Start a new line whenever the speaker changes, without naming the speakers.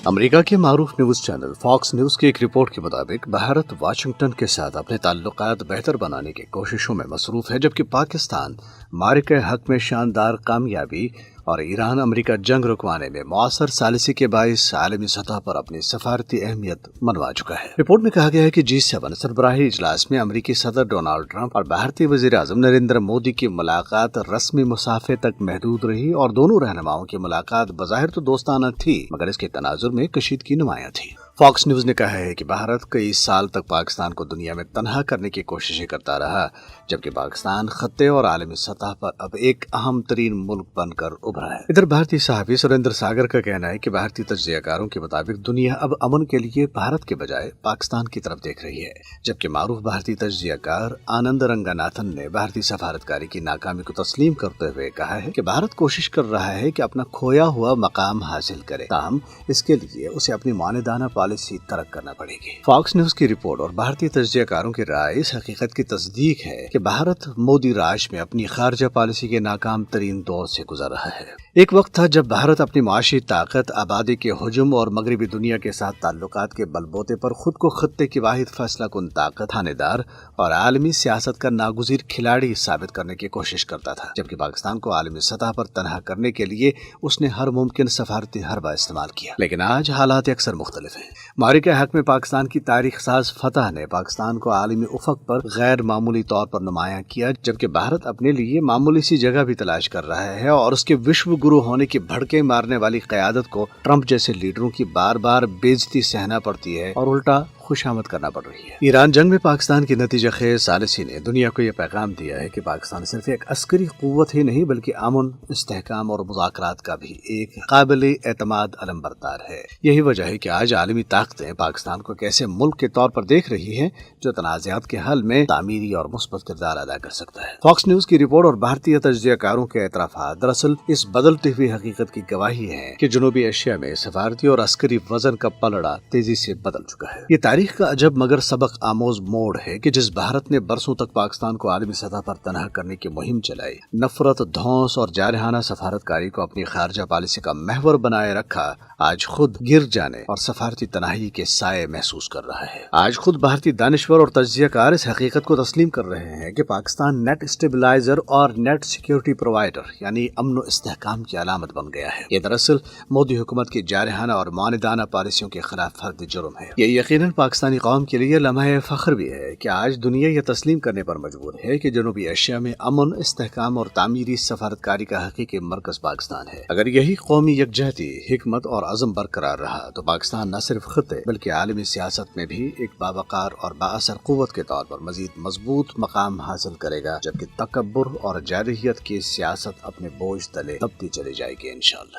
امریکہ کے معروف news channel Fox news کی ایک رپورٹ کے مطابق بھارت واشنگٹن کے ساتھ اپنے تعلقات بہتر بنانے کی کوششوں میں مصروف ہے، جبکہ پاکستان معرکہ حق میں شاندار کامیابی اور ایران امریکہ جنگ رکوانے میں مؤثر ثالثی کے باعث عالمی سطح پر اپنی سفارتی اہمیت منوا چکا ہے۔ رپورٹ میں کہا گیا ہے کہ G7 سربراہی اجلاس میں امریکی صدر ڈونالڈ ٹرمپ اور بھارتی وزیر اعظم نریندر مودی کی ملاقات رسمی مسافے تک محدود رہی اور دونوں رہنماؤں کی ملاقات بظاہر تو دوستانہ تھی، مگر اس کے تناظر میں کشیدگی نمایاں تھی۔ فاکس نیوز نے کہا ہے کہ بھارت کئی سال تک پاکستان کو دنیا میں تنہا کرنے کی کوششیں کرتا رہا، جبکہ پاکستان خطے اور عالمی سطح پر اب ایک اہم ترین ملک بن کر ابھرا ہے۔ ادھر بھارتی صحافی سریندر ساگر کا کہنا ہے کہ بھارتی تجزیہ کاروں کے مطابق دنیا اب امن کے لیے بھارت کے بجائے پاکستان کی طرف دیکھ رہی ہے، جبکہ معروف بھارتی تجزیہ کار آنند رنگاناتھن نے بھارتی سفارتکاری کی ناکامی کو تسلیم کرتے ہوئے کہا ہے کہ بھارت کوشش کر رہا ہے کہ اپنا کھویا ہوا مقام حاصل کرے، تاہم اس کے لیے اسے اپنی ماندانہ پالیسی ترک کرنا پڑے گی۔ فاکس نیوز کی رپورٹ اور بھارتی تجزیہ کاروں کی رائے اس حقیقت کی تصدیق ہے کہ بھارت مودی راج میں اپنی خارجہ پالیسی کے ناکام ترین دور سے گزر رہا ہے۔ ایک وقت تھا جب بھارت اپنی معاشی طاقت، آبادی کے حجم اور مغربی دنیا کے ساتھ تعلقات کے بل بوتے پر خود کو خطے کی واحد فیصلہ کن طاقت، تھانے دار اور عالمی سیاست کا ناگزیر کھلاڑی ثابت کرنے کی کوشش کرتا تھا، جبکہ پاکستان کو عالمی سطح پر تنہا کرنے کے لیے اس نے ہر ممکن سفارتی حربہ استعمال کیا۔ لیکن آج حالات اکثر مختلف ہیں۔ معرکہ حق میں پاکستان کی تاریخ ساز فتح نے پاکستان کو عالمی افق پر غیر معمولی طور پر نمایاں کیا، جبکہ بھارت اپنے لیے معمولی سی جگہ بھی تلاش کر رہا ہے اور اس کے وشو گرو ہونے کی بھڑکے مارنے والی قیادت کو ٹرمپ جیسے لیڈروں کی بار بار بےعزتی سہنا پڑتی ہے اور الٹا خوش آمد کرنا پڑ رہی ہے۔ ایران جنگ میں پاکستان کی نتیجہ خیز ثالثی نے دنیا کو یہ پیغام دیا ہے کہ پاکستان صرف ایک عسکری قوت ہی نہیں بلکہ امن، استحکام اور مذاکرات کا بھی ایک قابل اعتماد علمبردار ہے۔ یہی وجہ ہے کہ آج عالمی طاقتیں پاکستان کو ایسے ملک کے طور پر دیکھ رہی ہیں جو تنازعات کے حل میں تعمیری اور مثبت کردار ادا کر سکتا ہے۔ فاکس نیوز کی رپورٹ اور بھارتی تجزیہ کاروں کے اعترافات دراصل اس بدلتی ہوئی حقیقت کی گواہی ہیں کہ جنوبی ایشیا میں سفارتی اور عسکری وزن کا پلڑا تیزی سے بدل چکا ہے۔ یہ تاریخ کا عجب مگر سبق آموز موڑ ہے کہ جس بھارت نے برسوں تک پاکستان کو عالمی سطح پر تنہا کرنے کی مہم چلائی، نفرت، دھونس اور جارحانہ سفارتکاری کو اپنی خارجہ پالیسی کا محور بنائے رکھا، آج خود گر جانے اور سفارتی تنہائی کے سائے محسوس کر رہا ہے۔ آج خود بھارتی دانشور اور تجزیہ کار اس حقیقت کو تسلیم کر رہے ہیں کہ پاکستان نیٹ اسٹیبلائزر اور نیٹ سیکیورٹی پرووائڈر یعنی امن و استحکام کی علامت بن گیا ہے۔ یہ دراصل مودی حکومت کی جارحانہ اور ماندانہ پالیسیوں کے خلاف فرد جرم ہے۔ یہ یقیناً پاکستانی قوم کے لیے لمحہ فخر بھی ہے کہ آج دنیا یہ تسلیم کرنے پر مجبور ہے کہ جنوبی ایشیا میں امن، استحکام اور تعمیری سفارتکاری کا حقیقی مرکز پاکستان ہے۔ اگر یہی قومی یکجہتی، حکمت اور عزم برقرار رہا تو پاکستان نہ صرف خطے بلکہ عالمی سیاست میں بھی ایک باوقار اور بااثر قوت کے طور پر مزید مضبوط مقام حاصل کرے گا، جبکہ تکبر اور جارحیت کی سیاست اپنے بوجھ تلے دبتی چلی جائے گی انشاءاللہ۔